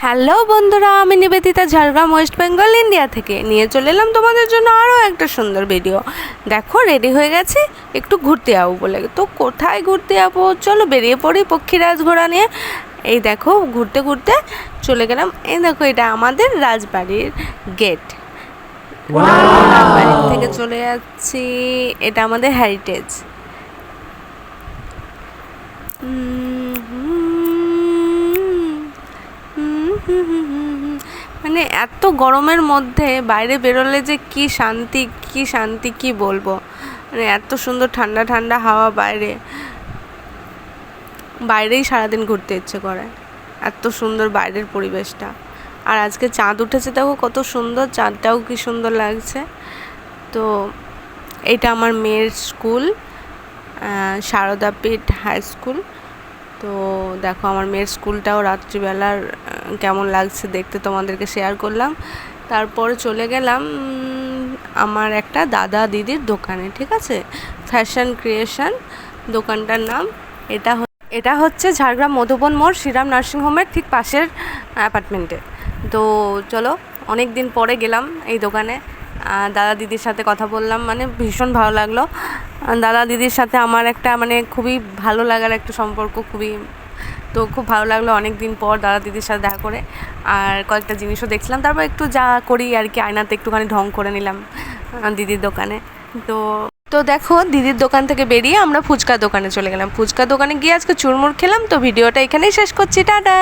Hello বন্ধুরা, আমি Nivedita Jhargram West Bengal India থেকে নিয়ে চলে এলাম তোমাদের জন্য আরও একটা সুন্দর ভিডিও। দেখো রেডি হয়ে গেছি একটু ঘুরতে যাবো বলে। তো কোথায় ঘুরতে যাবো, চলো বেরিয়ে পড়ি পক্ষীরাজ ঘোড়া নিয়ে। এই দেখো ঘুরতে ঘুরতে চলে গেলাম। এই দেখো এটা আমাদের রাজবাড়ির গেট। রাজবাড়ির থেকে চলে যাচ্ছি, এটা আমাদের হেরিটেজ। মানে এত গরমের মধ্যে বাইরে বেরোলে যে কি শান্তি কি শান্তি কি বলবো। মানে এত সুন্দর ঠান্ডা ঠান্ডা হাওয়া, বাইরেই সারাদিন ঘুরতে ইচ্ছে করে, এত সুন্দর বাইরের পরিবেশটা। আর আজকে চাঁদ উঠেছে, দেখো কত সুন্দর, চাঁদটাও কি সুন্দর লাগছে। তো এটা আমার মেয়ের স্কুল, সারদাপীঠ হাই স্কুল। তো দেখো আমার মেয়ের স্কুলটাও রাত্রিবেলার কেমন লাগছে দেখতে তোমাদেরকে শেয়ার করলাম। তারপরে চলে গেলাম আমার একটা দাদা দিদির দোকানে, ঠিক আছে, ফ্যাশন ক্রিয়েশন দোকানটার নাম। এটা হচ্ছে ঝাড়গ্রাম মধুবন মোড় শ্রীরাম নার্সিংহোমের ঠিক পাশের অ্যাপার্টমেন্টে। তো চলো, অনেক দিন পরে গেলাম এই দোকানে, দাদা দিদির সাথে কথা বললাম, মানে ভীষণ ভালো লাগলো। দাদা দিদির সাথে আমার একটা মানে খুবই ভালো লাগার একটা সম্পর্ক, খুব ভালো লাগলো অনেক দিন পর দাদা দিদির সাথে দেখা করে। আর কয়েকটা জিনিসও দেখছিলাম, তারপর একটু যা করি আর কি, আয়নাতে একটুখানি ঢং করে নিলাম দিদির দোকানে। তো দেখো দিদির দোকান থেকে বেরিয়ে আমরা ফুচকা দোকানে চলে গেলাম। ফুচকা দোকানে গিয়ে আজকে চুরমুর খেলাম। তো ভিডিওটা এখানেই শেষ করছি, টাটা।